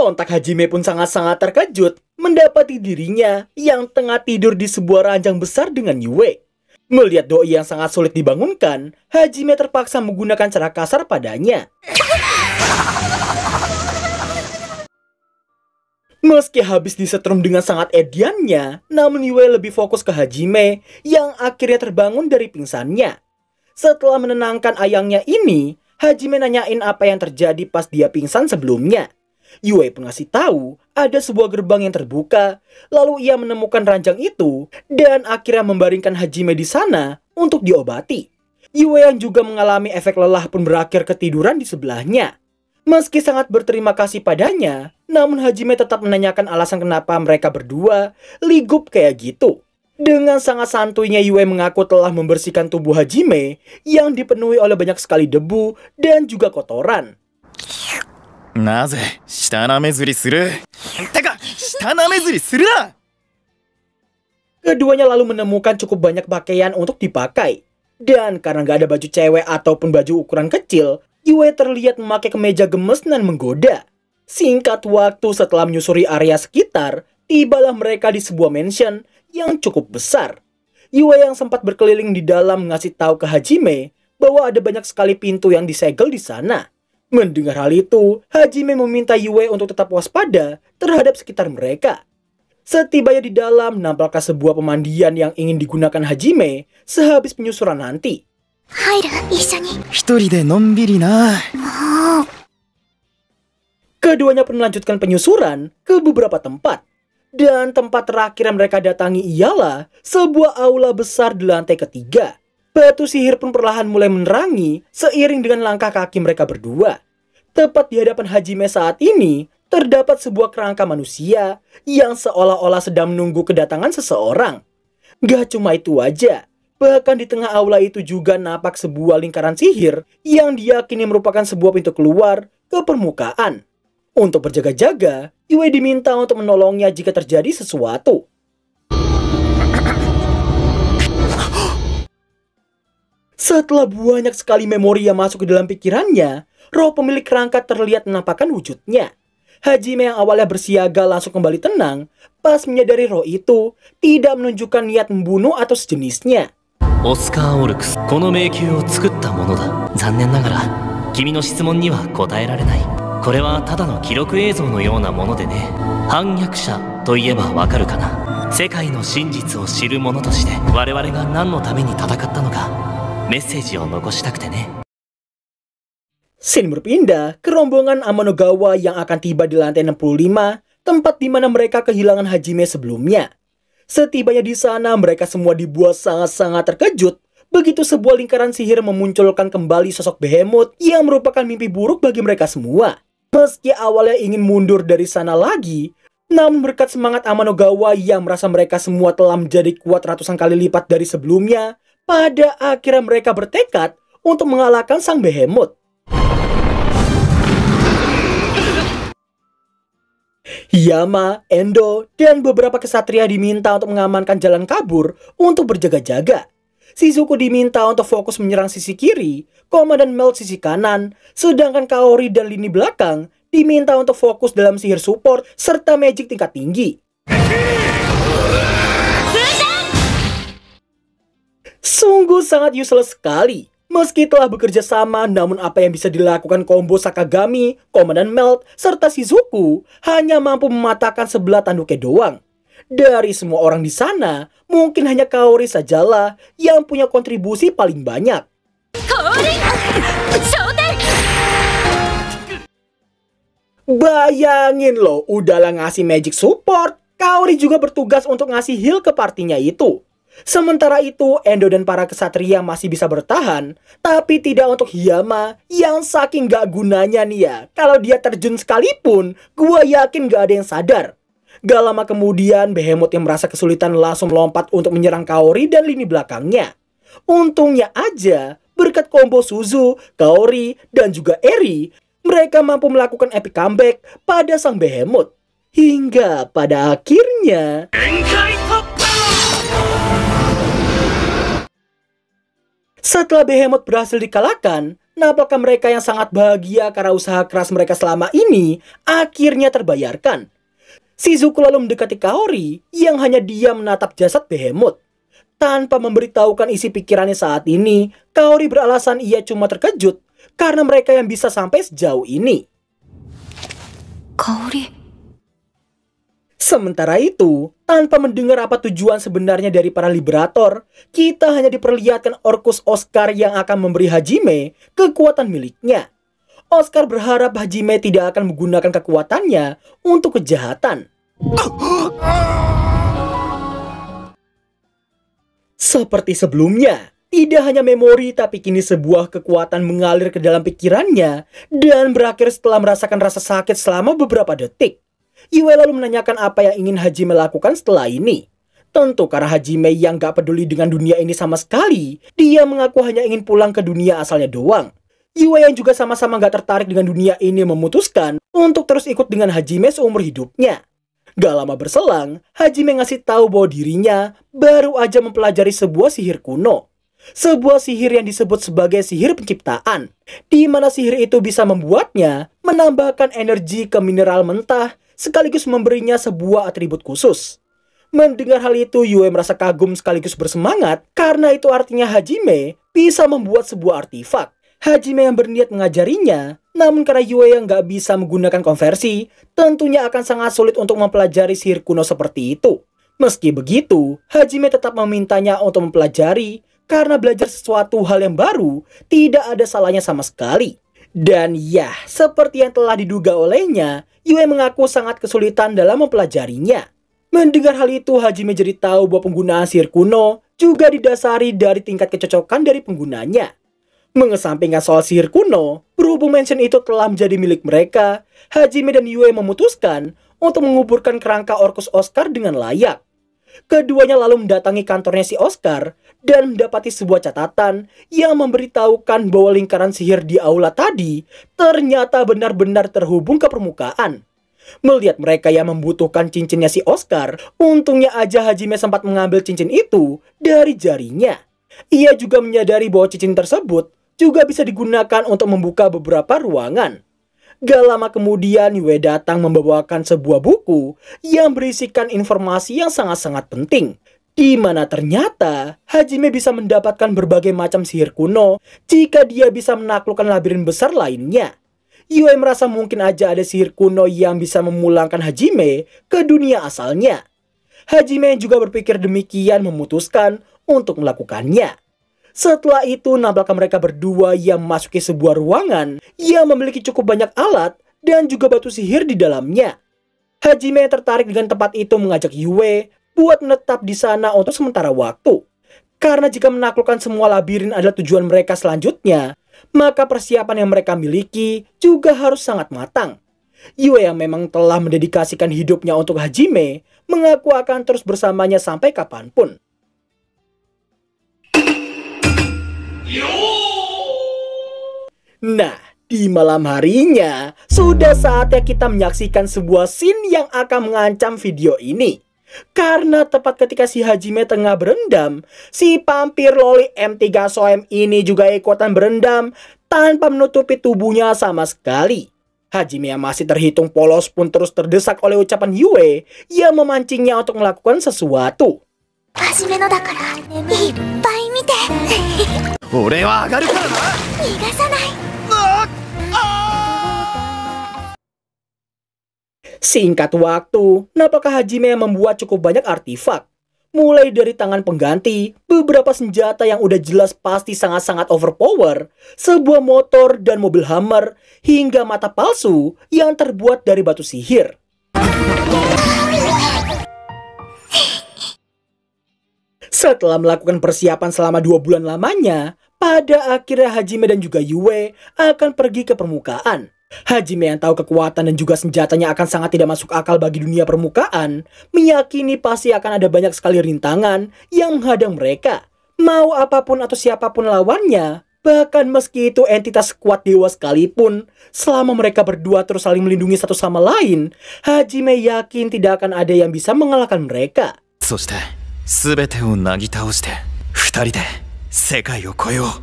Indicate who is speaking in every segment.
Speaker 1: Sontak Hajime pun sangat-sangat terkejut mendapati dirinya yang tengah tidur di sebuah ranjang besar dengan Yue. Melihat doi yang sangat sulit dibangunkan, Hajime terpaksa menggunakan cara kasar padanya. Meski habis disetrum dengan sangat ediannya, namun Yue lebih fokus ke Hajime yang akhirnya terbangun dari pingsannya. Setelah menenangkan ayangnya ini, Hajime nanyain apa yang terjadi pas dia pingsan sebelumnya. Yue pun ngasih tahu ada sebuah gerbang yang terbuka, lalu ia menemukan ranjang itu dan akhirnya membaringkan Hajime di sana untuk diobati. Yue yang juga mengalami efek lelah pun berakhir ketiduran di sebelahnya. Meski sangat berterima kasih padanya, namun Hajime tetap menanyakan alasan kenapa mereka berdua ligup kayak gitu. Dengan sangat santuinya Yue mengaku telah membersihkan tubuh Hajime yang dipenuhi oleh banyak sekali debu dan juga kotoran. Keduanya lalu menemukan cukup banyak pakaian untuk dipakai. Dan karena gak ada baju cewek ataupun baju ukuran kecil, Yue terlihat memakai kemeja gemes dan menggoda. Singkat waktu setelah menyusuri area sekitar, tibalah mereka di sebuah mansion yang cukup besar. Yue yang sempat berkeliling di dalam ngasih tahu ke Hajime bahwa ada banyak sekali pintu yang disegel di sana. Mendengar hal itu, Hajime meminta Yue untuk tetap waspada terhadap sekitar mereka. Setibanya di dalam, nampaklah sebuah pemandian yang ingin digunakan Hajime sehabis penyusuran nanti. Keduanya pun melanjutkan penyusuran ke beberapa tempat. Dan tempat terakhir yang mereka datangi ialah sebuah aula besar di lantai ketiga. Batu sihir pun perlahan mulai menerangi seiring dengan langkah kaki mereka berdua. Tepat di hadapan Hajime saat ini, terdapat sebuah kerangka manusia yang seolah-olah sedang menunggu kedatangan seseorang. Gak cuma itu aja, bahkan di tengah aula itu juga nampak sebuah lingkaran sihir yang diyakini merupakan sebuah pintu keluar ke permukaan. Untuk berjaga-jaga, Yue diminta untuk menolongnya jika terjadi sesuatu. Setelah banyak sekali memori yang masuk ke dalam pikirannya, roh pemilik kerangka terlihat menampakkan wujudnya. Hajime yang awalnya bersiaga langsung kembali tenang pas menyadari roh itu tidak menunjukkan niat membunuh atau sejenisnya.
Speaker 2: Oscar Orux, この迷宮を作ったものだ。残念ながら、君の質問には答えられない。これはただの記録映像のようなものでね。反逆者といえばわかるかな。世界の真実を知る者として我々が何のために戦ったのか、メッセージを残したくてね。
Speaker 1: Scene berpindah ke rombongan Amanogawa yang akan tiba di lantai 65, tempat di mana mereka kehilangan Hajime sebelumnya. Setibanya di sana, mereka semua dibuat sangat-sangat terkejut begitu sebuah lingkaran sihir memunculkan kembali sosok Behemoth yang merupakan mimpi buruk bagi mereka semua. Meski awalnya ingin mundur dari sana lagi, namun berkat semangat Amanogawa yang merasa mereka semua telah menjadi kuat ratusan kali lipat dari sebelumnya, pada akhirnya mereka bertekad untuk mengalahkan sang Behemoth. Hiyama, Endo, dan beberapa kesatria diminta untuk mengamankan jalan kabur untuk berjaga-jaga. Shizuku diminta untuk fokus menyerang sisi kiri, Komandan Melt sisi kanan, sedangkan Kaori dan lini belakang diminta untuk fokus dalam sihir support serta magic tingkat tinggi. Sungguh sangat useless sekali. Meski telah bekerja sama, namun apa yang bisa dilakukan combo Sakagami, Komandan Melt, serta Shizuku hanya mampu mematahkan sebelah tanduknya doang. Dari semua orang di sana, mungkin hanya Kaori sajalah yang punya kontribusi paling banyak. Bayangin loh, udahlah ngasih magic support, Kaori juga bertugas untuk ngasih heal ke partinya itu. Sementara itu, Endo dan para kesatria masih bisa bertahan, tapi tidak untuk Hiyama yang saking gak gunanya nih ya. Kalau dia terjun sekalipun, gua yakin gak ada yang sadar. Gak lama kemudian, Behemoth yang merasa kesulitan langsung melompat untuk menyerang Kaori dan lini belakangnya. Untungnya aja, berkat combo Suzu, Kaori, dan juga Eri, mereka mampu melakukan epic comeback pada sang Behemoth. Hingga pada akhirnya... Setelah Behemoth berhasil dikalahkan, Nah, apakah mereka yang sangat bahagia karena usaha keras mereka selama ini akhirnya terbayarkan? Shizuku lalu mendekati Kaori yang hanya diam menatap jasad Behemoth. Tanpa memberitahukan isi pikirannya saat ini, Kaori beralasan ia cuma terkejut karena mereka yang bisa sampai sejauh ini.
Speaker 3: Kaori.
Speaker 1: Sementara itu, tanpa mendengar apa tujuan sebenarnya dari para liberator, kita hanya diperlihatkan Orcus Oscar yang akan memberi Hajime kekuatan miliknya. Oscar berharap Hajime tidak akan menggunakan kekuatannya untuk kejahatan. Seperti sebelumnya, tidak hanya memori tapi kini sebuah kekuatan mengalir ke dalam pikirannya dan berakhir setelah merasakan rasa sakit selama beberapa detik. Yue lalu menanyakan apa yang ingin Hajime lakukan setelah ini. Tentu karena Hajime yang gak peduli dengan dunia ini sama sekali, dia mengaku hanya ingin pulang ke dunia asalnya doang. Yue yang juga sama-sama gak tertarik dengan dunia ini memutuskan untuk terus ikut dengan Hajime seumur hidupnya. Gak lama berselang, Hajime ngasih tahu bahwa dirinya baru aja mempelajari sebuah sihir kuno. Sebuah sihir yang disebut sebagai sihir penciptaan, di mana sihir itu bisa membuatnya menambahkan energi ke mineral mentah sekaligus memberinya sebuah atribut khusus. Mendengar hal itu, Yue merasa kagum sekaligus bersemangat karena itu artinya Hajime bisa membuat sebuah artifak. Hajime yang berniat mengajarinya, namun karena Yue yang gak bisa menggunakan konversi, tentunya akan sangat sulit untuk mempelajari sihir kuno seperti itu. Meski begitu, Hajime tetap memintanya untuk mempelajari karena belajar sesuatu hal yang baru tidak ada salahnya sama sekali. Dan ya, seperti yang telah diduga olehnya, Yue mengaku sangat kesulitan dalam mempelajarinya. Mendengar hal itu, Hajime jadi tahu bahwa penggunaan sihir kuno juga didasari dari tingkat kecocokan dari penggunanya. Mengesampingkan soal sihir kuno, berhubung mansion itu telah menjadi milik mereka, Hajime dan Yue memutuskan untuk menguburkan kerangka Orcus Oscar dengan layak. Keduanya lalu mendatangi kantornya si Oscar dan mendapati sebuah catatan yang memberitahukan bahwa lingkaran sihir di aula tadi ternyata benar-benar terhubung ke permukaan. Melihat mereka yang membutuhkan cincinnya si Oscar, untungnya aja Hajime sempat mengambil cincin itu dari jarinya. Ia juga menyadari bahwa cincin tersebut juga bisa digunakan untuk membuka beberapa ruangan. Gak lama kemudian, Yue datang membawakan sebuah buku yang berisikan informasi yang sangat-sangat penting, di mana ternyata Hajime bisa mendapatkan berbagai macam sihir kuno jika dia bisa menaklukkan labirin besar lainnya. Yue merasa mungkin aja ada sihir kuno yang bisa memulangkan Hajime ke dunia asalnya. Hajime juga berpikir demikian memutuskan untuk melakukannya. Setelah itu, nampaknya mereka berdua yang memasuki sebuah ruangan yang memiliki cukup banyak alat dan juga batu sihir di dalamnya. Hajime yang tertarik dengan tempat itu mengajak Yue buat menetap di sana untuk sementara waktu. Karena jika menaklukkan semua labirin adalah tujuan mereka selanjutnya, maka persiapan yang mereka miliki juga harus sangat matang. Yue yang memang telah mendedikasikan hidupnya untuk Hajime mengaku akan terus bersamanya sampai kapanpun. Nah, di malam harinya, sudah saatnya kita menyaksikan sebuah scene yang akan mengancam video ini. Karena tepat ketika si Hajime tengah berendam, si vampir loli M3 Soem ini juga ikutan berendam tanpa menutupi tubuhnya sama sekali. Hajime yang masih terhitung polos pun terus terdesak oleh ucapan Yue yang memancingnya untuk melakukan sesuatu. Singkat waktu, nampaknya Hajime yang membuat cukup banyak artifak. Mulai dari tangan pengganti, beberapa senjata yang udah jelas pasti sangat-sangat overpower, sebuah motor dan mobil hammer, hingga mata palsu yang terbuat dari batu sihir. Setelah melakukan persiapan selama 2 bulan lamanya, pada akhirnya Hajime dan juga Yue akan pergi ke permukaan. Hajime yang tahu kekuatan dan juga senjatanya akan sangat tidak masuk akal bagi dunia permukaan, meyakini pasti akan ada banyak sekali rintangan yang menghadang mereka. Mau apapun atau siapapun lawannya, bahkan meski itu entitas kuat dewa sekalipun, selama mereka berdua terus saling melindungi satu sama lain, Hajime yakin tidak akan ada yang bisa mengalahkan mereka.
Speaker 4: そして全てをなぎ倒して二人で世界を超えよう。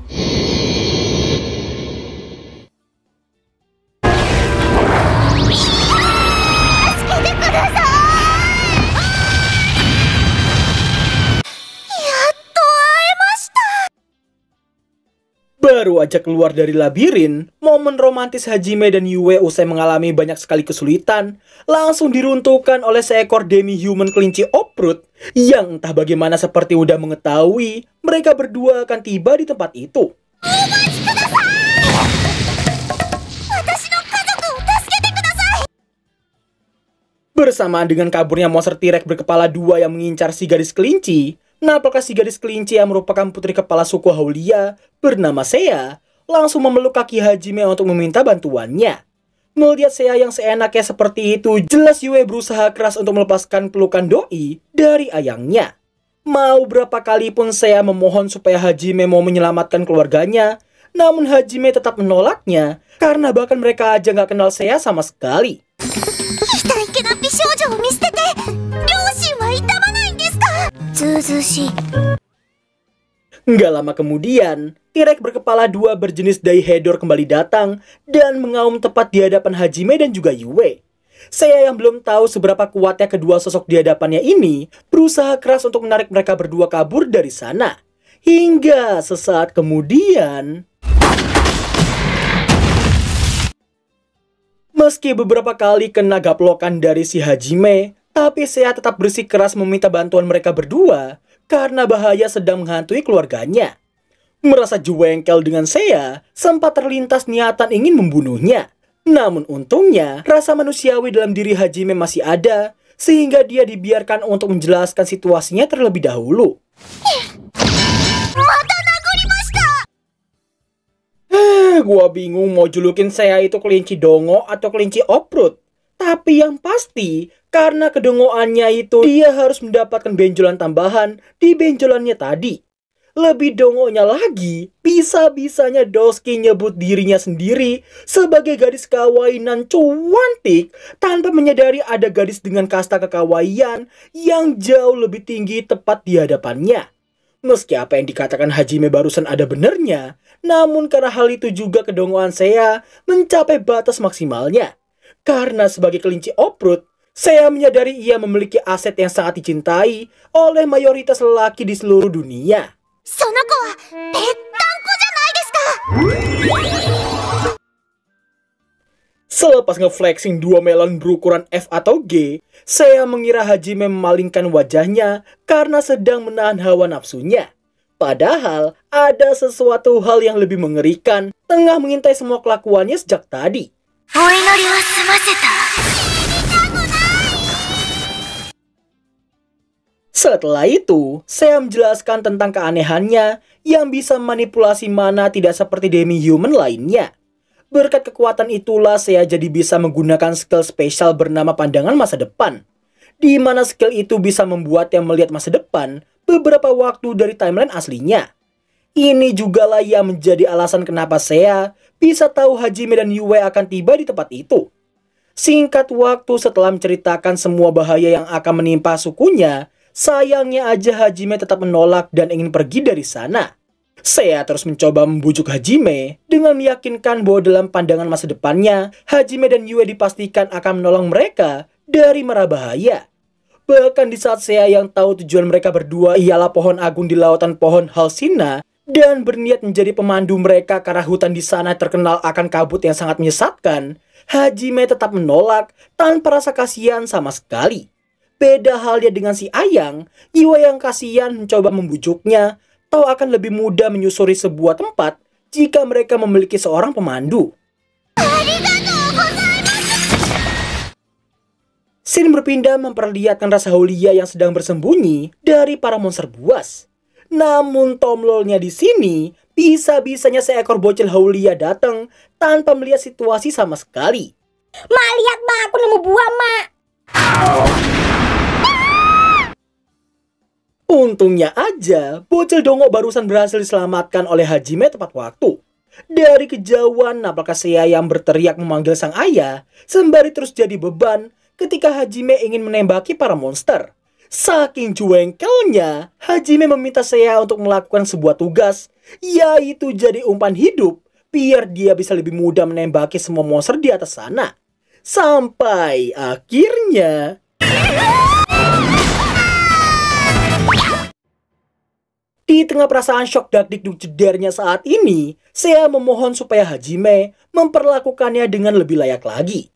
Speaker 1: Baru aja keluar dari labirin, momen romantis Hajime dan Yue usai mengalami banyak sekali kesulitan, langsung diruntuhkan oleh seekor demi-human kelinci off-road yang entah bagaimana seperti udah mengetahui mereka berdua akan tiba di tempat itu. Bersamaan dengan kaburnya monster T-Rex berkepala dua yang mengincar si gadis kelinci, apakah si gadis kelinci yang merupakan putri kepala suku Haulia bernama Seiya langsung memeluk kaki Hajime untuk meminta bantuannya. Melihat Seiya yang seenaknya seperti itu, jelas Yue berusaha keras untuk melepaskan pelukan doi dari ayangnya. Mau berapa kali pun Seiya memohon supaya Hajime mau menyelamatkan keluarganya, namun Hajime tetap menolaknya karena bahkan mereka aja nggak kenal Seiya sama sekali. Nggak lama kemudian, T-Rex berkepala dua berjenis Daihedor kembali datang dan mengaum tepat di hadapan Hajime dan juga Yue. Saya yang belum tahu seberapa kuatnya kedua sosok di hadapannya ini berusaha keras untuk menarik mereka berdua kabur dari sana. Hingga sesaat kemudian, meski beberapa kali kena gaplokan dari si Hajime, tapi Seiya tetap bersikeras meminta bantuan mereka berdua karena bahaya sedang menghantui keluarganya. Merasa jengkel dengan Seiya, sempat terlintas niatan ingin membunuhnya. Namun untungnya, rasa manusiawi dalam diri Hajime masih ada, sehingga dia dibiarkan untuk menjelaskan situasinya terlebih dahulu. Gua bingung mau julukin Seiya itu kelinci dongo atau kelinci off-road. Tapi yang pasti, karena kedongoannya itu, dia harus mendapatkan benjolan tambahan di benjolannya tadi. Lebih dongonya lagi, bisa-bisanya Doski nyebut dirinya sendiri sebagai gadis kawainan cuantik tanpa menyadari ada gadis dengan kasta kekawaian yang jauh lebih tinggi tepat di hadapannya. Meski apa yang dikatakan Hajime barusan ada benernya, namun karena hal itu juga kedongoan Seiya mencapai batas maksimalnya. Karena sebagai kelinci off-road, Seiya menyadari ia memiliki aset yang sangat dicintai oleh mayoritas lelaki di seluruh dunia. Selepas ngeflexing dua melon berukuran F atau G, Seiya mengira Hajime memalingkan wajahnya karena sedang menahan hawa nafsunya. Padahal ada sesuatu hal yang lebih mengerikan tengah mengintai semua kelakuannya sejak tadi. Setelah itu, Seiya menjelaskan tentang keanehannya yang bisa manipulasi mana tidak seperti demi-human lainnya. Berkat kekuatan itulah Seiya jadi bisa menggunakan skill spesial bernama pandangan masa depan, di mana skill itu bisa membuatnya melihat masa depan beberapa waktu dari timeline aslinya. Ini jugalah yang menjadi alasan kenapa Seiya bisa tahu Hajime dan Yue akan tiba di tempat itu. Singkat waktu setelah menceritakan semua bahaya yang akan menimpa sukunya, sayangnya aja Hajime tetap menolak dan ingin pergi dari sana. Seiya terus mencoba membujuk Hajime dengan meyakinkan bahwa dalam pandangan masa depannya, Hajime dan Yue dipastikan akan menolong mereka dari mara bahaya. Bahkan di saat Seiya yang tahu tujuan mereka berdua ialah pohon agung di lautan pohon Halsina dan berniat menjadi pemandu mereka karena hutan di sana terkenal akan kabut yang sangat menyesatkan, Hajime tetap menolak tanpa rasa kasihan sama sekali. Beda halnya dengan si Ayang, Yue yang kasihan mencoba membujuknya, tahu akan lebih mudah menyusuri sebuah tempat jika mereka memiliki seorang pemandu. Scene berpindah memperlihatkan rasa Haulia yang sedang bersembunyi dari para monster buas. Namun tomlolnya di sini, bisa-bisanya seekor bocil Haulia datang tanpa melihat situasi sama sekali.
Speaker 3: Mak, lihat mak, aku nemu buah mak.
Speaker 1: Untungnya aja, bocil dongo barusan berhasil diselamatkan oleh Hajime tepat waktu. Dari kejauhan, apakah Seiya yang berteriak memanggil sang ayah, sembari terus jadi beban ketika Hajime ingin menembaki para monster. Saking jengkelnya, Hajime meminta Seiya untuk melakukan sebuah tugas, yaitu jadi umpan hidup, biar dia bisa lebih mudah menembaki semua monster di atas sana. Sampai akhirnya... Di tengah perasaan syok dakdikduk jedernya saat ini, Seiya memohon supaya Hajime memperlakukannya dengan lebih layak lagi.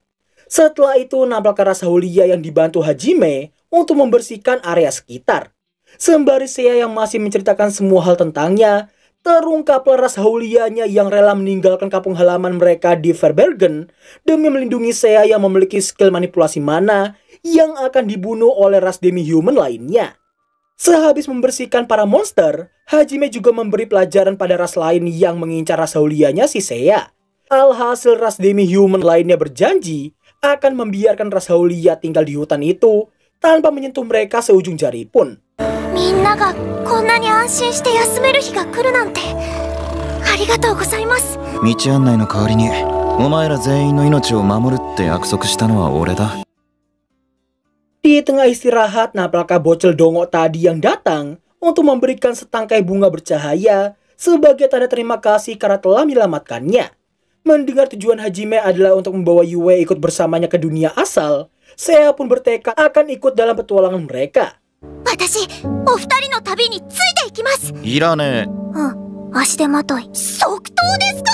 Speaker 1: Setelah itu nampaknya Ras Haulia yang dibantu Hajime untuk membersihkan area sekitar. Sembari Seiya yang masih menceritakan semua hal tentangnya, terungkaplah Ras Haulianya yang rela meninggalkan kampung halaman mereka di Verbergen demi melindungi Seiya yang memiliki skill manipulasi mana yang akan dibunuh oleh ras demi-human lainnya. Sehabis membersihkan para monster, Hajime juga memberi pelajaran pada ras lain yang mengincar Ras Haulianya si Seiya. Alhasil ras demi-human lainnya berjanji akan membiarkan Ras Haulia tinggal di hutan itu tanpa menyentuh mereka seujung jari pun.
Speaker 3: みんながこんなに安心して休める日が来るなんてありがとうございます。
Speaker 4: 道案内の代わりにお前ら全員の命を守るって約束したのは俺だ。
Speaker 1: Di tengah istirahat, nampaknya bocil dongok tadi yang datang untuk memberikan setangkai bunga bercahaya sebagai tanda terima kasih karena telah menyelamatkannya. Mendengar tujuan Hajime adalah untuk membawa Yue ikut bersamanya ke dunia asal, Seiya pun bertekad akan ikut dalam petualangan mereka.
Speaker 3: 私、お二人の旅についていきます。
Speaker 4: いらねえ。
Speaker 3: 足手まとい。即答ですか？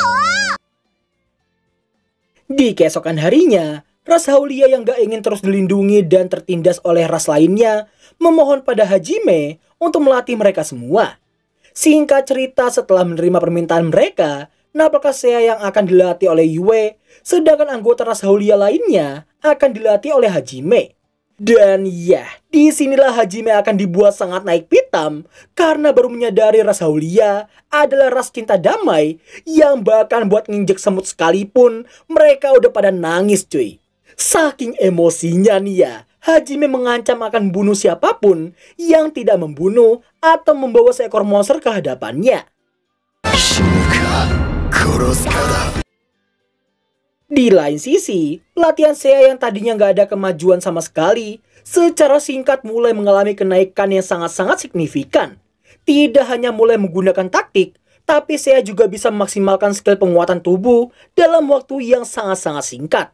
Speaker 1: Di keesokan harinya, Ras Haulia yang gak ingin terus dilindungi dan tertindas oleh ras lainnya memohon pada Hajime untuk melatih mereka semua. Singkat cerita, setelah menerima permintaan mereka, nampaknya Seiya yang akan dilatih oleh Yue, sedangkan anggota Ras Haulia lainnya akan dilatih oleh Hajime. Dan ya, disinilah Hajime akan dibuat sangat naik pitam karena baru menyadari Ras Haulia adalah ras cinta damai yang bahkan buat nginjek semut sekalipun mereka udah pada nangis cuy. Saking emosinya nih ya, Hajime mengancam akan bunuh siapapun yang tidak membunuh atau membawa seekor monster ke hadapannya. Di lain sisi, pelatihan Seiya yang tadinya nggak ada kemajuan sama sekali, secara singkat mulai mengalami kenaikan yang sangat-sangat signifikan. Tidak hanya mulai menggunakan taktik, tapi Seiya juga bisa memaksimalkan skill penguatan tubuh dalam waktu yang sangat-sangat singkat.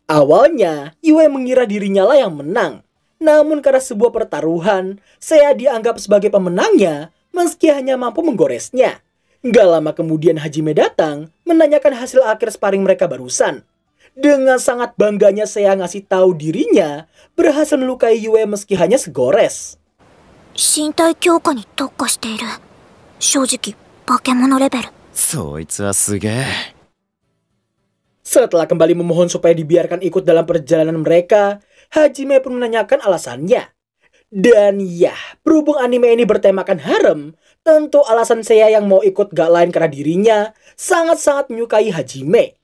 Speaker 1: Awalnya, Yue mengira dirinya lah yang menang. Namun karena sebuah pertaruhan, Seiya dianggap sebagai pemenangnya meski hanya mampu menggoresnya. Gak lama kemudian Hajime datang menanyakan hasil akhir sparring mereka barusan. Dengan sangat bangganya Seiya ngasih tahu dirinya berhasil melukai Yue meski hanya segores.
Speaker 3: 身体強化に特化している。正直、化け物レベル。
Speaker 4: そいつはすげえ。
Speaker 1: Setelah kembali memohon supaya dibiarkan ikut dalam perjalanan mereka, Hajime pun menanyakan alasannya. Dan ya, berhubung anime ini bertemakan harem, tentu alasan Seiya yang mau ikut gak lain karena dirinya sangat-sangat menyukai Hajime.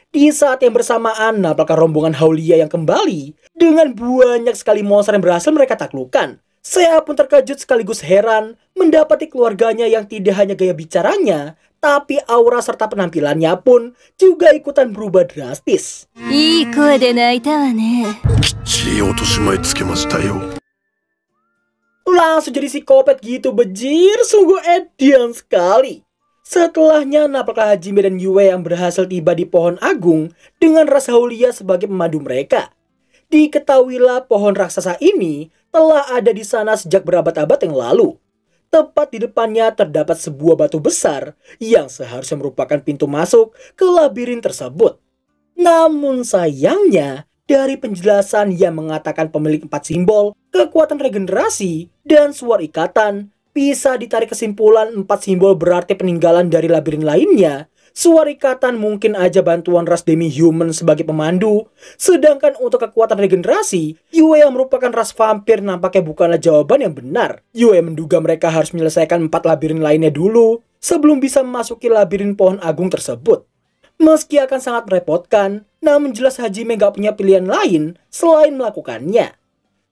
Speaker 1: Di saat yang bersamaan, nampaknya rombongan Haulia yang kembali dengan banyak sekali monster yang berhasil mereka taklukkan. Seiya pun terkejut sekaligus heran mendapati keluarganya yang tidak hanya gaya bicaranya, tapi aura serta penampilannya pun juga ikutan berubah drastis. Langsung jadi psikopat gitu bejir, sungguh edian sekali. Setelahnya nampaknya Hajime dan Yue yang berhasil tiba di pohon agung dengan Ras Haulia sebagai pemandu mereka. Diketahuilah pohon raksasa ini telah ada di sana sejak berabad-abad yang lalu. Tepat di depannya terdapat sebuah batu besar yang seharusnya merupakan pintu masuk ke labirin tersebut. Namun sayangnya, dari penjelasan yang mengatakan pemilik 4 simbol, kekuatan regenerasi, dan suar ikatan, bisa ditarik kesimpulan 4 simbol berarti peninggalan dari labirin lainnya. Suar ikatan mungkin aja bantuan ras demi-human sebagai pemandu. Sedangkan untuk kekuatan regenerasi, Yue yang merupakan ras vampir nampaknya bukanlah jawaban yang benar. Yue menduga mereka harus menyelesaikan 4 labirin lainnya dulu sebelum bisa memasuki labirin pohon agung tersebut. Meski akan sangat merepotkan, namun jelas Hajime gak punya pilihan lain selain melakukannya.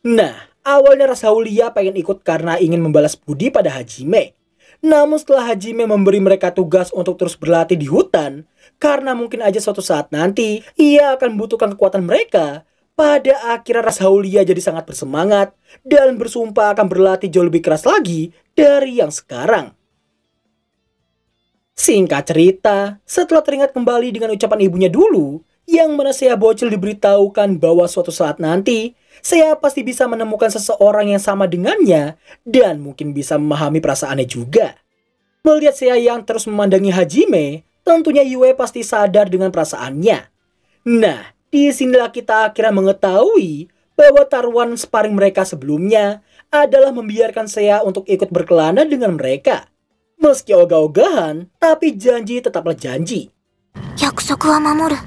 Speaker 1: Nah, awalnya Ras Haulia pengen ikut karena ingin membalas budi pada Hajime. Namun setelah Hajime memberi mereka tugas untuk terus berlatih di hutan, karena mungkin aja suatu saat nanti ia akan membutuhkan kekuatan mereka, pada akhirnya Ras Haulia jadi sangat bersemangat dan bersumpah akan berlatih jauh lebih keras lagi dari yang sekarang. Singkat cerita, setelah teringat kembali dengan ucapan ibunya dulu, yang mana saya bocil diberitahukan bahwa suatu saat nanti saya pasti bisa menemukan seseorang yang sama dengannya dan mungkin bisa memahami perasaannya juga. Melihat saya yang terus memandangi Hajime, tentunya Yue pasti sadar dengan perasaannya. Nah, disinilah kita akhirnya mengetahui bahwa taruhan sparring mereka sebelumnya adalah membiarkan saya untuk ikut berkelana dengan mereka. Meski ogah-ogahan, tapi janji tetaplah janji.
Speaker 3: 約束は守る。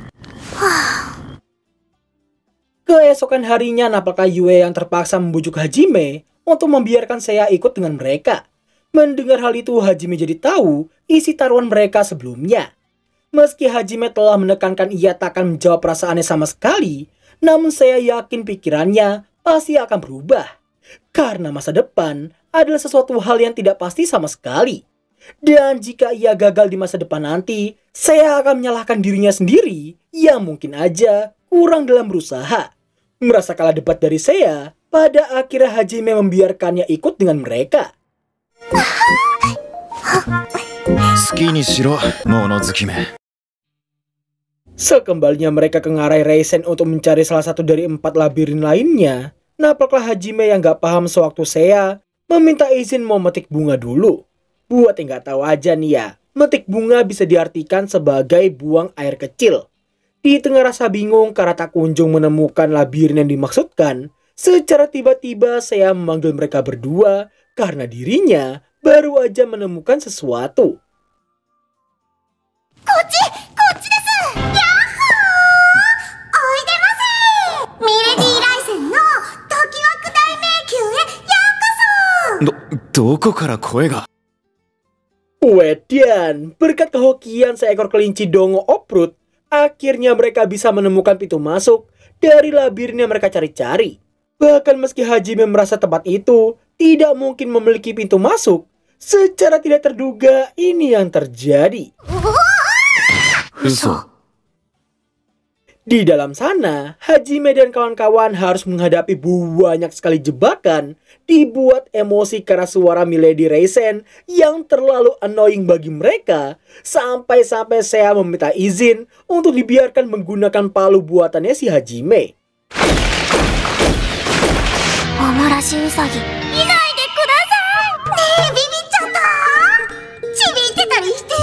Speaker 1: Keesokan harinya nampaklah Yue yang terpaksa membujuk Hajime untuk membiarkan saya ikut dengan mereka. Mendengar hal itu, Hajime jadi tahu isi taruhan mereka sebelumnya. Meski Hajime telah menekankan ia tak akan menjawab perasaannya sama sekali, namun saya yakin pikirannya pasti akan berubah. Karena masa depan adalah sesuatu hal yang tidak pasti sama sekali. Dan jika ia gagal di masa depan nanti, saya akan menyalahkan dirinya sendiri yang mungkin aja kurang dalam berusaha. Merasa kalah debat dari saya, pada akhirnya Hajime membiarkannya ikut dengan mereka.
Speaker 4: 好きにしろ物好きめ。
Speaker 1: Sekembalinya mereka ke ngarai Reisen untuk mencari salah satu dari 4 labirin lainnya, nampaklah Hajime yang gak paham sewaktu saya meminta izin mau metik bunga dulu. Buat yang gak tahu aja nih ya, metik bunga bisa diartikan sebagai buang air kecil. Di tengah rasa bingung karena tak kunjung menemukan labirin yang dimaksudkan, secara tiba-tiba saya memanggil mereka berdua karena dirinya baru aja menemukan sesuatu.
Speaker 3: こっちです。やっほー。おいでませ。ミレディーライセンの時枠大迷宮へようこそ。
Speaker 4: どこから声が。
Speaker 1: Wedian, berkat kehokian seekor kelinci dongo oprut, akhirnya mereka bisa menemukan pintu masuk dari labirin yang mereka cari-cari. Bahkan meski Hajime merasa tempat itu tidak mungkin memiliki pintu masuk, secara tidak terduga ini yang terjadi.
Speaker 4: 嘘。
Speaker 1: Di dalam sana, Hajime dan kawan-kawan harus menghadapi banyak sekali jebakan dibuat emosi karena suara Milady Reisen yang terlalu annoying bagi mereka, sampai-sampai saya meminta izin untuk dibiarkan menggunakan palu buatannya si Hajime.
Speaker 3: おもらしウサギ。いないでください。ねえ、ビビっちゃった？ちびってたりして。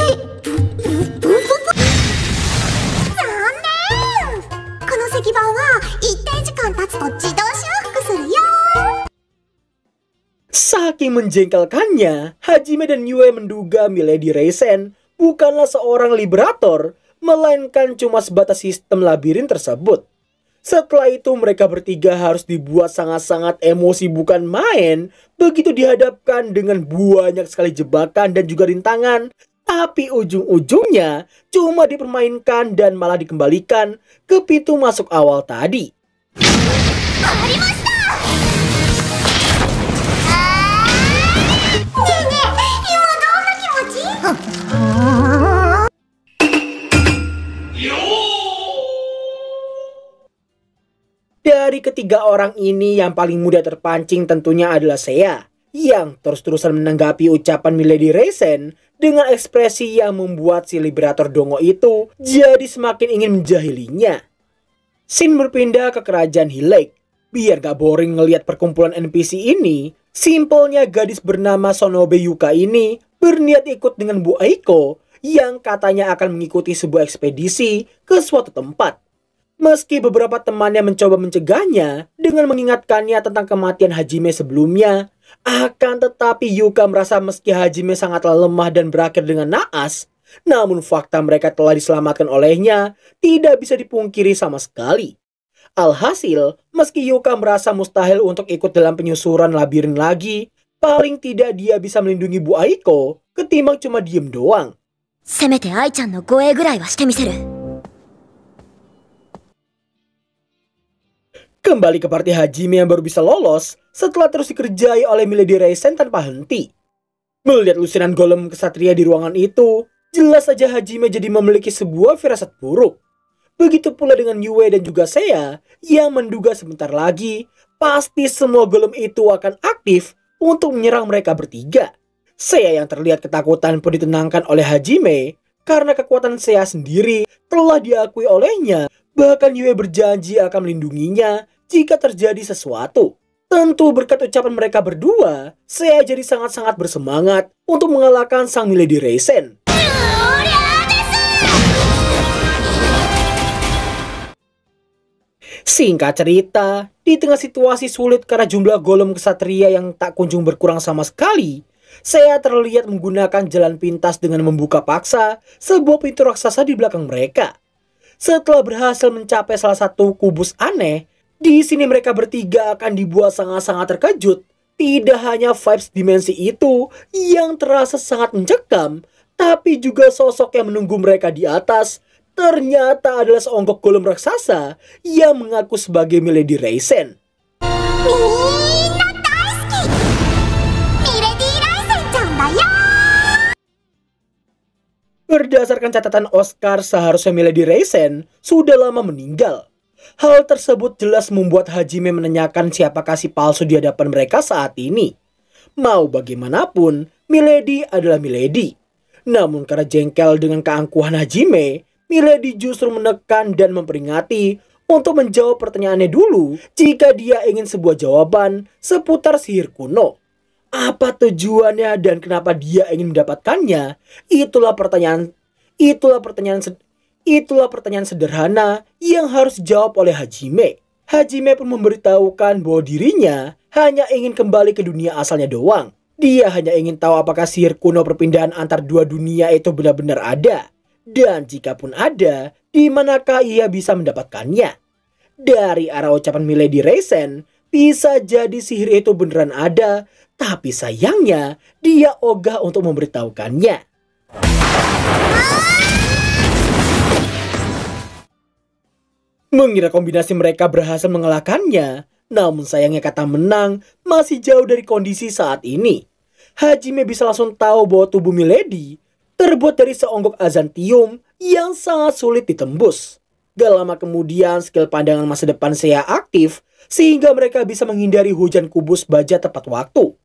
Speaker 3: 残念。この石板は一定時間経つと自動修復するよ。
Speaker 1: Saking menjengkelkannya, Hajime dan Yue menduga Milady Reisen bukanlah seorang liberator, melainkan cuma sebatas sistem labirin tersebut. Setelah itu mereka bertiga harus dibuat sangat-sangat emosi bukan main begitu dihadapkan dengan banyak sekali jebakan dan juga rintangan. Tapi ujung-ujungnya cuma dipermainkan dan malah dikembalikan ke pintu masuk awal tadi.
Speaker 3: ねえねえ、今どんな気持ち？
Speaker 1: Dari ketiga orang ini yang paling mudah terpancing tentunya adalah saya, yang terus-terusan menanggapi ucapan Milady Reisen dengan ekspresi yang membuat si liberator dongo itu jadi semakin ingin menjahilinya. Scene berpindah ke kerajaan Hilek. Biar gak boring ngelihat perkumpulan NPC ini, simpelnya gadis bernama Sonobe Yuka ini berniat ikut dengan Bu Aiko yang katanya akan mengikuti sebuah ekspedisi ke suatu tempat. Meski beberapa temannya mencoba mencegahnya dengan mengingatkannya tentang kematian Hajime sebelumnya, akan tetapi Yuka merasa meski Hajime sangatlah lemah dan berakhir dengan naas, namun fakta mereka telah diselamatkan olehnya tidak bisa dipungkiri sama sekali. Alhasil, meski Yuka merasa mustahil untuk ikut dalam penyusuran labirin lagi, paling tidak dia bisa melindungi Bu Aiko ketimbang cuma diem doang.
Speaker 3: せめて愛ちゃんの護衛ぐらいはしてみせる。
Speaker 1: Kembali ke party Hajime yang baru bisa lolos setelah terus dikerjai oleh Milady Reisen tanpa henti. Melihat lusinan golem kesatria di ruangan itu, jelas saja Hajime jadi memiliki sebuah firasat buruk. Begitu pula dengan Yue dan juga saya yang menduga sebentar lagi pasti semua golem itu akan aktif untuk menyerang mereka bertiga. Saya yang terlihat ketakutan pun ditenangkan oleh Hajime karena kekuatan Seiya sendiri telah diakui olehnya. Bahkan Yue berjanji akan melindunginya jika terjadi sesuatu. Tentu berkat ucapan mereka berdua, Seiya jadi sangat-sangat bersemangat untuk mengalahkan sang Milady Reisen. Singkat cerita, di tengah situasi sulit karena jumlah golem kesatria yang tak kunjung berkurang sama sekali, Seiya terlihat menggunakan jalan pintas dengan membuka paksa sebuah pintu raksasa di belakang mereka. Setelah berhasil mencapai salah satu kubus aneh, di sini mereka bertiga akan dibuat sangat-sangat terkejut. Tidak hanya vibes dimensi itu yang terasa sangat mencekam, tapi juga sosok yang menunggu mereka di atas ternyata adalah seonggok golem raksasa yang mengaku sebagai Milady Reisen. Berdasarkan catatan Oscar, seharusnya Milady Reisen sudah lama meninggal. Hal tersebut jelas membuat Hajime menanyakan siapakah si palsu di hadapan mereka saat ini. Mau bagaimanapun, Milady adalah Milady. Namun karena jengkel dengan keangkuhan Hajime, Milady justru menekan dan memperingati untuk menjawab pertanyaannya dulu jika dia ingin sebuah jawaban seputar sihir kuno. Apa tujuannya dan kenapa dia ingin mendapatkannya? Itulah pertanyaan sederhana yang harus dijawab oleh Hajime. Hajime pun memberitahukan bahwa dirinya hanya ingin kembali ke dunia asalnya doang. Dia hanya ingin tahu apakah sihir kuno perpindahan antar dua dunia itu benar-benar ada. Dan jika pun ada, di manakah ia bisa mendapatkannya? Dari arah ucapan Milady Reisen, bisa jadi sihir itu beneran ada, tapi sayangnya dia ogah untuk memberitahukannya. Mengira kombinasi mereka berhasil mengalahkannya, namun sayangnya kata menang masih jauh dari kondisi saat ini. Hajime bisa langsung tahu bahwa tubuh Milady terbuat dari seonggok azantium yang sangat sulit ditembus. Gak lama kemudian skill pandangan masa depan Seiya aktif sehingga mereka bisa menghindari hujan kubus baja tepat waktu.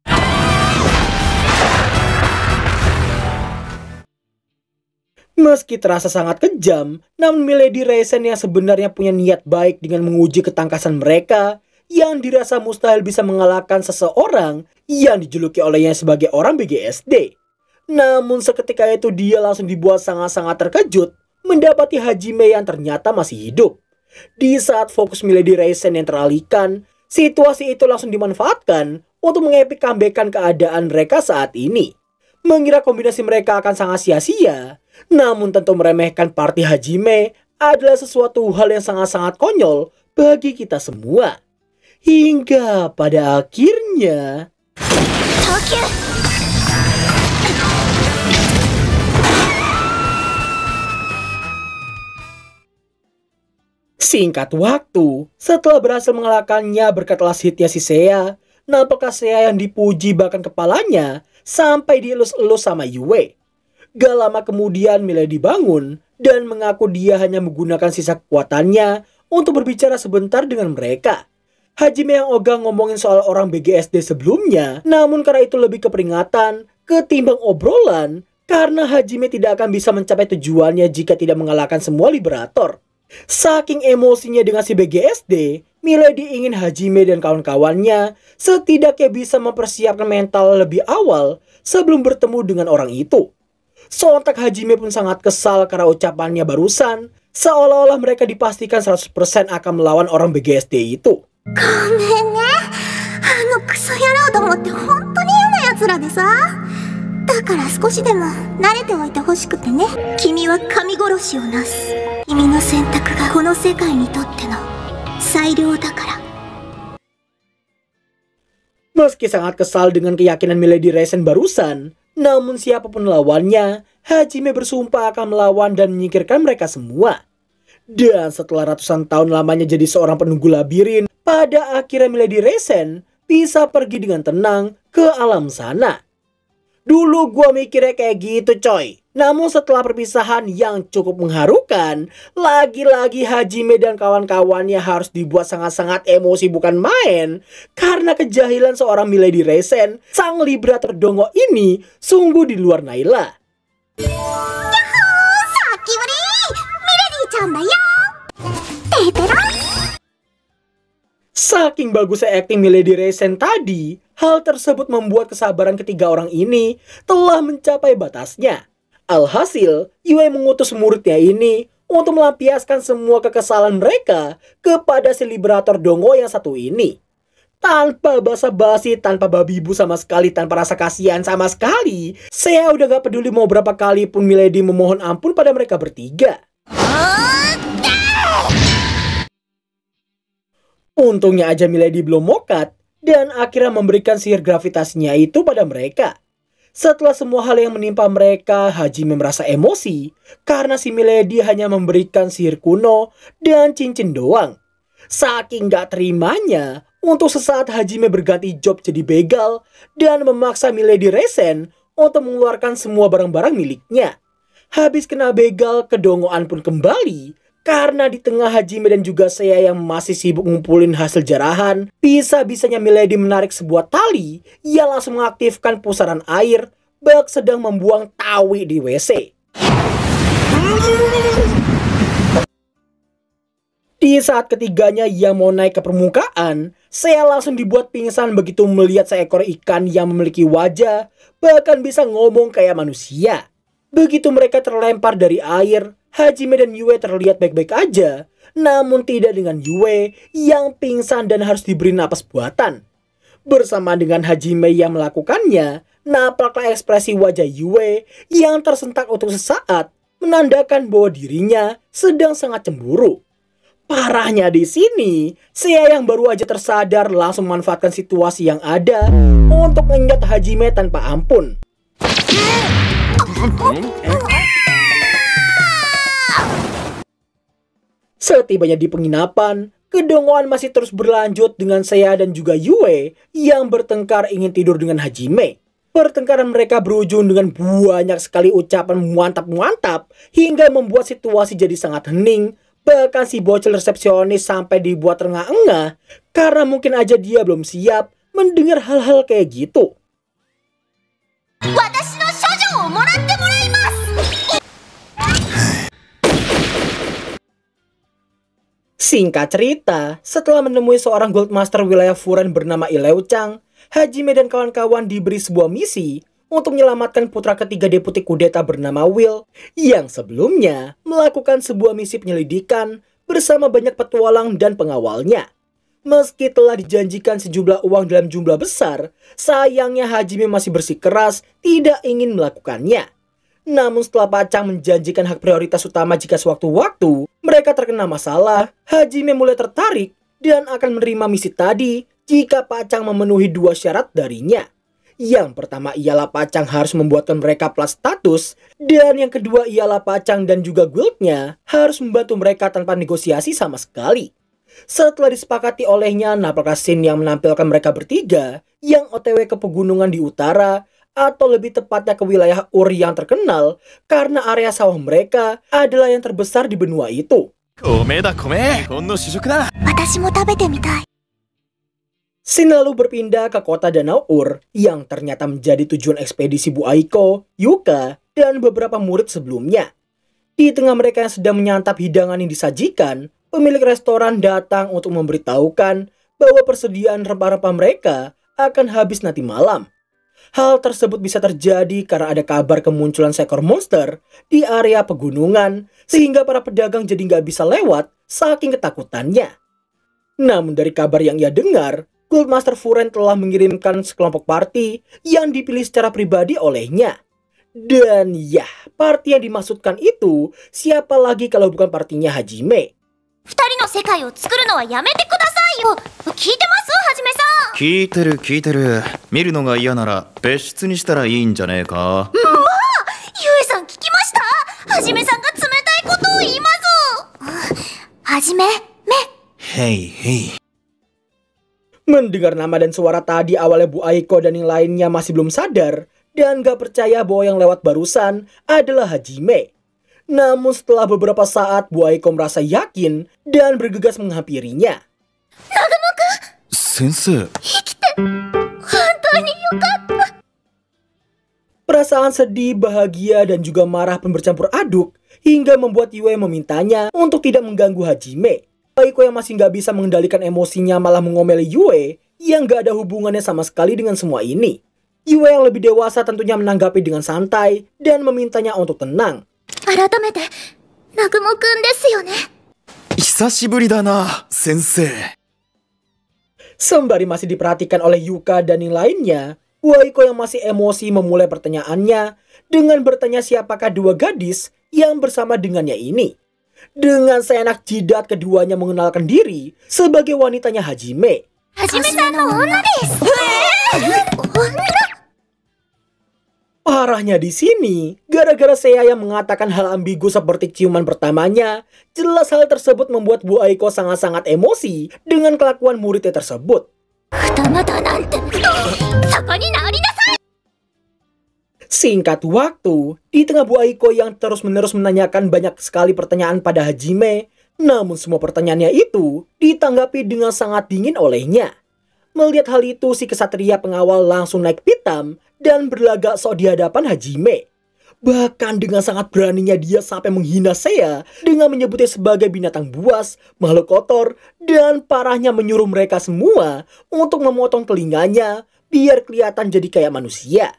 Speaker 1: Meski terasa sangat kejam, namun Milady Reisen yang sebenarnya punya niat baik dengan menguji ketangkasan mereka yang dirasa mustahil bisa mengalahkan seseorang yang dijuluki olehnya sebagai orang BGSD. Namun seketika itu dia langsung dibuat sangat-sangat terkejut mendapati Hajime yang ternyata masih hidup. Di saat fokus Milady Reisen yang teralihkan, situasi itu langsung dimanfaatkan untuk mengepik comeback keadaan mereka saat ini. Mengira kombinasi mereka akan sangat sia-sia, namun tentu meremehkan party Hajime adalah sesuatu hal yang sangat-sangat konyol bagi kita semua. Hingga pada akhirnya singkat waktu, setelah berhasil mengalahkannya berkat last hitnya si Seiya, nampaknya Seiya yang dipuji bahkan kepalanya sampai dielus-elus sama Yue. Gak lama kemudian Milady bangun dan mengaku dia hanya menggunakan sisa kekuatannya untuk berbicara sebentar dengan mereka. Hajime yang ogah ngomongin soal orang BGSD sebelumnya, namun karena itu lebih ke peringatan ketimbang obrolan, karena Hajime tidak akan bisa mencapai tujuannya jika tidak mengalahkan semua liberator. Saking emosinya dengan si BGSD, Milady ingin Hajime dan kawan-kawannya setidaknya bisa mempersiapkan mental lebih awal sebelum bertemu dengan orang itu. Sontak Hajime pun sangat kesal karena ucapannya barusan, seolah-olah mereka dipastikan 100% akan melawan orang BGSD itu. Meski sangat kesal dengan keyakinan Milady Reisen barusan, namun siapapun lawannya, Hajime bersumpah akan melawan dan menyingkirkan mereka semua. Dan setelah ratusan tahun lamanya jadi seorang penunggu labirin, pada akhirnya Milady Reisen bisa pergi dengan tenang ke alam sana. Dulu gua mikirnya kayak gitu coy. Namun setelah perpisahan yang cukup mengharukan, lagi-lagi Hajime dan kawan-kawannya harus dibuat sangat-sangat emosi bukan main. Karena kejahilan seorang Milady Reisen, sang liberator dongo ini sungguh di luar naila.
Speaker 3: Yahoo!
Speaker 1: Saking bagusnya akting Milady Resen tadi, hal tersebut membuat kesabaran ketiga orang ini telah mencapai batasnya. Alhasil, Yue mengutus muridnya ini untuk melampiaskan semua kekesalan mereka kepada si liberator Dongo yang satu ini. Tanpa basa-basi, tanpa babi bu sama sekali, tanpa rasa kasihan sama sekali, saya udah gak peduli mau berapa kali pun Milady memohon ampun pada mereka bertiga. Untungnya aja Milady belum mokat dan akhirnya memberikan sihir gravitasinya itu pada mereka. Setelah semua hal yang menimpa mereka, Hajime merasa emosi karena si Milady hanya memberikan sihir kuno dan cincin doang. Saking gak terimanya, untuk sesaat Hajime berganti job jadi begal dan memaksa Milady Resen untuk mengeluarkan semua barang-barang miliknya. Habis kena begal, kedongoan pun kembali karena di tengah Hajime dan juga saya yang masih sibuk ngumpulin hasil jarahan, bisa-bisanya Milady menarik sebuah tali yang langsung mengaktifkan pusaran air bak sedang membuang tawi di WC. Di saat ketiganya yang mau naik ke permukaan, saya langsung dibuat pingsan begitu melihat seekor ikan yang memiliki wajah, bahkan bisa ngomong kayak manusia. Begitu mereka terlempar dari air, Hajime dan Yue terlihat baik-baik aja, namun tidak dengan Yue yang pingsan dan harus diberi napas buatan. Bersama dengan Hajime yang melakukannya, nampaklah ekspresi wajah Yue yang tersentak untuk sesaat, menandakan bahwa dirinya sedang sangat cemburu. Parahnya di sini, saya yang baru aja tersadar langsung memanfaatkan situasi yang ada untuk ngenyot Hajime tanpa ampun. Setibanya di penginapan, kedongoan masih terus berlanjut dengan saya dan juga Yue yang bertengkar ingin tidur dengan Hajime. Pertengkaran mereka berujung dengan banyak sekali ucapan mantap-mantap hingga membuat situasi jadi sangat hening. Bahkan si bocil resepsionis sampai dibuat terengah-engah karena mungkin aja dia belum siap mendengar hal-hal kayak gitu. Singkat cerita, setelah menemui seorang Goldmaster wilayah Furen bernama Ileu Chang, Hajime dan kawan-kawan diberi sebuah misi untuk menyelamatkan putra ketiga deputi kudeta bernama Will yang sebelumnya melakukan sebuah misi penyelidikan bersama banyak petualang dan pengawalnya. Meski telah dijanjikan sejumlah uang dalam jumlah besar, sayangnya Hajime masih bersikeras tidak ingin melakukannya. Namun setelah Pacang menjanjikan hak prioritas utama jika sewaktu-waktu mereka terkena masalah, Hajime mulai tertarik dan akan menerima misi tadi jika Pacang memenuhi dua syarat darinya. Yang pertama ialah Pacang harus membuatkan mereka plus status, dan yang kedua ialah Pacang dan juga guildnya harus membantu mereka tanpa negosiasi sama sekali. Setelah disepakati olehnya, nampaklah scene yang menampilkan mereka bertiga yang OTW ke pegunungan di utara, atau lebih tepatnya ke wilayah Ur yang terkenal karena area sawah mereka adalah yang terbesar di benua itu. Scene lalu berpindah ke kota Danau Ur yang ternyata menjadi tujuan ekspedisi Bu Aiko, Yuka, dan beberapa murid sebelumnya. Di tengah mereka yang sedang menyantap hidangan yang disajikan, pemilik restoran datang untuk memberitahukan bahwa persediaan rempah-rempah mereka akan habis nanti malam. Hal tersebut bisa terjadi karena ada kabar kemunculan seekor monster di area pegunungan, sehingga para pedagang jadi nggak bisa lewat saking ketakutannya. Namun dari kabar yang ia dengar, Goldmaster Furen telah mengirimkan sekelompok party yang dipilih secara pribadi olehnya. Dan ya, party yang dimaksudkan itu siapa lagi kalau bukan partinya Hajime.
Speaker 3: 二人の世界を作るのはやめてくださいよ。聞いてますはじめさん。
Speaker 4: 聞いてる聞いてる。見るのが嫌なら別室にしたらいいんじゃねえか。
Speaker 3: まあ、ゆえさん聞きました。はじめさんが冷たいことを言います。はじめ、
Speaker 4: へいへい。
Speaker 1: Mendengar nama dan suara tadi awalnya Bu Aiko dan yang lainnya masih belum sadar dan gak percaya bahwa yang lewat barusan adalah Hajime. Namun setelah beberapa saat Bu Aiko merasa yakin dan bergegas menghampirinya.
Speaker 4: Sensei.
Speaker 1: Perasaan sedih, bahagia, dan juga marah pun bercampur aduk hingga membuat Yue memintanya untuk tidak mengganggu Hajime. Aiko yang masih nggak bisa mengendalikan emosinya malah mengomeli Yue yang nggak ada hubungannya sama sekali dengan semua ini. Yue yang lebih dewasa tentunya menanggapi dengan santai dan memintanya untuk tenang.
Speaker 3: 改めて南雲くんですよね。
Speaker 4: 久しぶりだな、先生。
Speaker 1: Sembari masih diperhatikan oleh Yuka dan yang lainnya, Aiko yang masih emosi memulai pertanyaannya dengan bertanya siapakah dua gadis yang bersama dengannya ini. Dengan seenak jidat keduanya mengenalkan diri sebagai wanitanya Hajime.
Speaker 3: はじめさんの女です。
Speaker 1: Parahnya di sini, gara-gara Seiya yang mengatakan hal ambigu seperti ciuman pertamanya, jelas hal tersebut membuat Bu Aiko sangat-sangat emosi dengan kelakuan muridnya tersebut.
Speaker 3: 二股なんてそこに直りなさい。
Speaker 1: Singkat waktu, di tengah Bu Aiko yang terus-menerus menanyakan banyak sekali pertanyaan pada Hajime, namun semua pertanyaannya itu ditanggapi dengan sangat dingin olehnya. Melihat hal itu, si kesatria pengawal langsung naik pitam dan berlagak sok di hadapan Hajime. Bahkan dengan sangat beraninya dia sampai menghina Seiya dengan menyebutnya sebagai binatang buas, makhluk kotor, dan parahnya menyuruh mereka semua untuk memotong telinganya biar kelihatan jadi kayak manusia.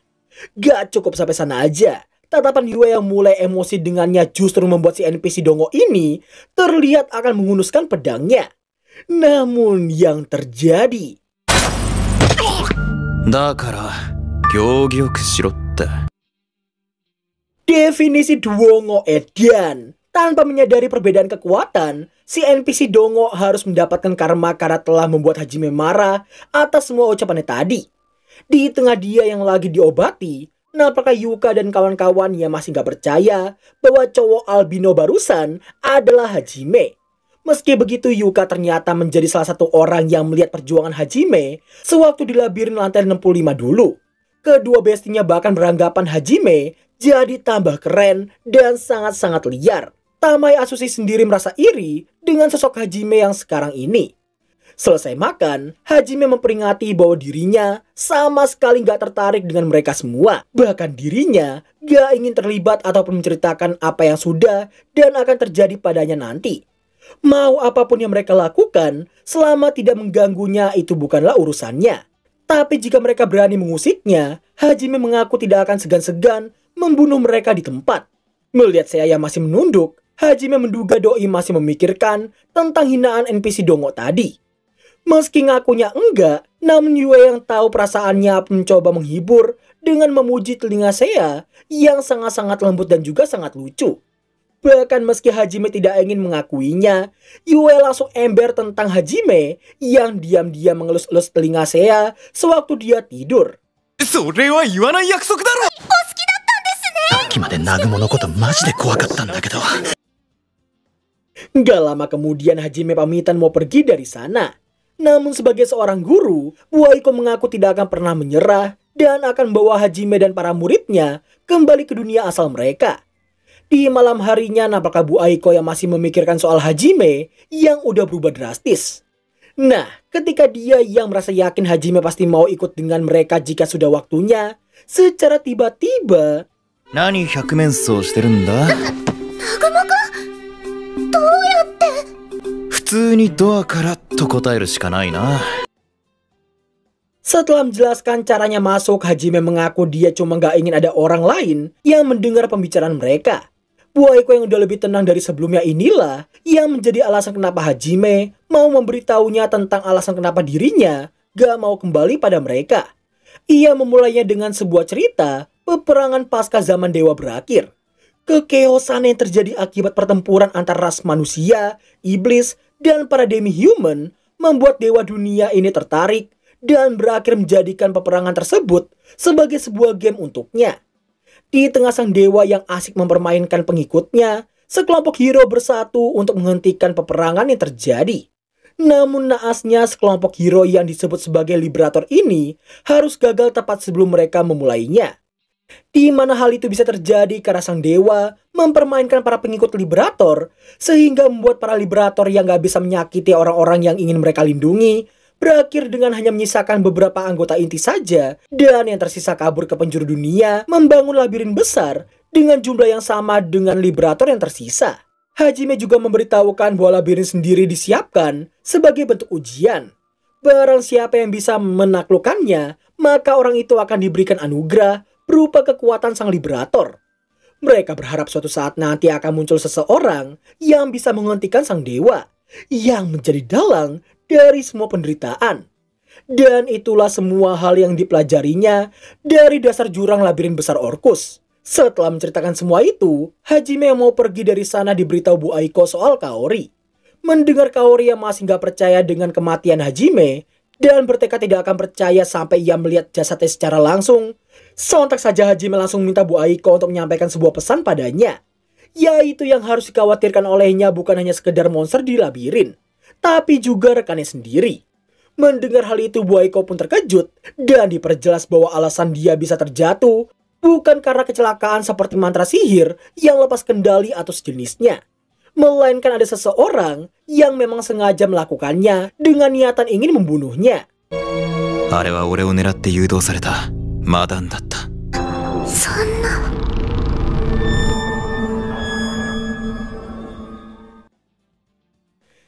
Speaker 1: Gak cukup sampai sana aja. Tatapan Yue yang mulai emosi dengannya justru membuat si NPC Dongo ini terlihat akan menghunuskan pedangnya. Namun yang terjadi...
Speaker 4: だから、行儀よくしろって。
Speaker 1: Definisi Duongo Edan. Tanpa menyadari perbedaan kekuatan, si NPC Dongo harus mendapatkan karma karena telah membuat Hajime marah atas semua ucapannya tadi. Di tengah dia yang lagi diobati, nampaknya Yuka dan kawan-kawan yang masih gak percaya bahwa cowok albino barusan adalah Hajime. Meski begitu, Yuka ternyata menjadi salah satu orang yang melihat perjuangan Hajime sewaktu di labirin lantai 65 dulu. Kedua bestinya bahkan beranggapan Hajime jadi tambah keren dan sangat-sangat liar. Tamai Asushi sendiri merasa iri dengan sosok Hajime yang sekarang ini. Selesai makan, Hajime memperingati bahwa dirinya sama sekali gak tertarik dengan mereka semua. Bahkan dirinya gak ingin terlibat ataupun menceritakan apa yang sudah dan akan terjadi padanya nanti. Mau apapun yang mereka lakukan, selama tidak mengganggunya itu bukanlah urusannya. Tapi jika mereka berani mengusiknya, Hajime mengaku tidak akan segan-segan membunuh mereka di tempat. Melihat Seiya masih menunduk, Hajime menduga doi masih memikirkan tentang hinaan NPC Dongo tadi. Meski ngakunya enggak, namun Yue yang tahu perasaannya mencoba menghibur dengan memuji telinga Seiya yang sangat-sangat lembut dan juga sangat lucu. Bahkan meski Hajime tidak ingin mengakuinya, Yue langsung ember tentang Hajime yang diam-diam mengelus-elus telinga Seiya sewaktu dia tidur.
Speaker 4: それは言わない約束だろ。
Speaker 3: お好きだったんですね。
Speaker 4: さっきまで南雲のことマジで怖かったんだけど。
Speaker 1: Gak lama kemudian Hajime pamitan mau pergi dari sana. Namun sebagai seorang guru, Bu Aiko mengaku tidak akan pernah menyerah dan akan membawa Hajime dan para muridnya kembali ke dunia asal mereka. Di malam harinya nampaknya Bu Aiko yang masih memikirkan soal Hajime yang udah berubah drastis. Nah, ketika dia yang merasa yakin Hajime pasti mau ikut dengan mereka jika sudah waktunya, secara tiba-tiba...
Speaker 4: 何百面相してるんだ。
Speaker 3: 南雲くん、どうやって？
Speaker 4: 普通にドアからと答えるしかないな。
Speaker 1: Setelah menjelaskan caranya masuk, Hajime mengaku dia cuma gak ingin ada orang lain yang mendengar pembicaraan mereka. Bu Aiko yang udah lebih tenang dari sebelumnya inilah yang menjadi alasan kenapa Hajime mau memberitahunya tentang alasan kenapa dirinya gak mau kembali pada mereka. Ia memulainya dengan sebuah cerita peperangan pasca zaman dewa berakhir. Kekeosan yang terjadi akibat pertempuran antara ras manusia, iblis, dan para demi-human membuat dewa dunia ini tertarik dan berakhir menjadikan peperangan tersebut sebagai sebuah game untuknya. Di tengah sang dewa yang asik mempermainkan pengikutnya, sekelompok hero bersatu untuk menghentikan peperangan yang terjadi. Namun naasnya sekelompok hero yang disebut sebagai Liberator ini harus gagal tepat sebelum mereka memulainya. Di mana hal itu bisa terjadi karena sang dewa mempermainkan para pengikut Liberator, sehingga membuat para Liberator yang gak bisa menyakiti orang-orang yang ingin mereka lindungi berakhir dengan hanya menyisakan beberapa anggota inti saja, dan yang tersisa kabur ke penjuru dunia membangun labirin besar dengan jumlah yang sama dengan Liberator yang tersisa. Hajime juga memberitahukan bahwa labirin sendiri disiapkan sebagai bentuk ujian. Barang siapa yang bisa menaklukkannya, maka orang itu akan diberikan anugerah berupa kekuatan sang liberator. Mereka berharap suatu saat nanti akan muncul seseorang yang bisa menghentikan sang dewa, yang menjadi dalang dari semua penderitaan. Dan itulah semua hal yang dipelajarinya dari dasar jurang labirin besar Orcus. Setelah menceritakan semua itu, Hajime yang mau pergi dari sana diberitahu Bu Aiko soal Kaori. Mendengar Kaori yang masih gak percaya dengan kematian Hajime dan bertekad tidak akan percaya sampai ia melihat jasadnya secara langsung, sontak saja Hajime langsung minta Bu Aiko untuk menyampaikan sebuah pesan padanya, yaitu yang harus dikhawatirkan olehnya bukan hanya sekedar monster di labirin, tapi juga rekannya sendiri. Mendengar hal itu, Bu Aiko pun terkejut dan diperjelas bahwa alasan dia bisa terjatuh bukan karena kecelakaan seperti mantra sihir yang lepas kendali atau sejenisnya, melainkan ada seseorang yang memang sengaja melakukannya dengan niatan ingin membunuhnya.
Speaker 4: あれは俺を狙って誘導されたマダンだった。
Speaker 3: そんな。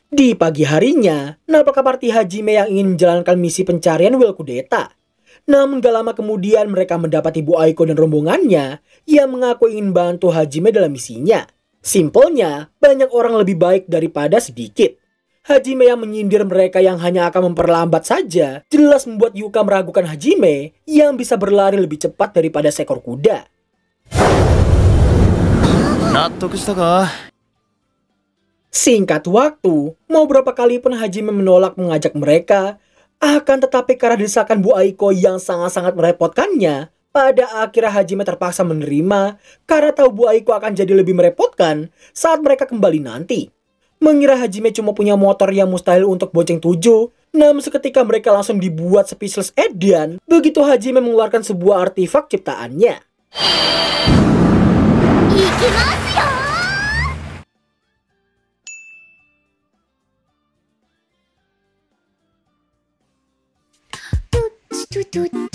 Speaker 1: Di pagi harinya, Napaka Party Hajime yang ingin menjalankan misi pencarian Will Kudeta. Namun gak lama kemudian mereka mendapati Bu Aiko dan rombongannya yang mengaku ingin bantu Hajime dalam misinya. Simpelnya, banyak orang lebih baik daripada sedikit. Hajime yang menyindir mereka yang hanya akan memperlambat saja jelas membuat Yuka meragukan Hajime yang bisa berlari lebih cepat daripada seekor kuda.
Speaker 4: 納得したか?
Speaker 1: Singkat waktu, mau berapa kali pun Hajime menolak mengajak mereka, akan tetapi karena desakan Bu Aiko yang sangat-sangat merepotkannya, pada akhirnya Hajime terpaksa menerima karena tahu Bu Aiko akan jadi lebih merepotkan saat mereka kembali nanti. Mengira Hajime cuma punya motor yang mustahil untuk bonceng 7, namun seketika mereka langsung dibuat speechless edian begitu Hajime mengeluarkan sebuah artefak ciptaannya.
Speaker 3: Ikimasu yo! Tut, tut, tut.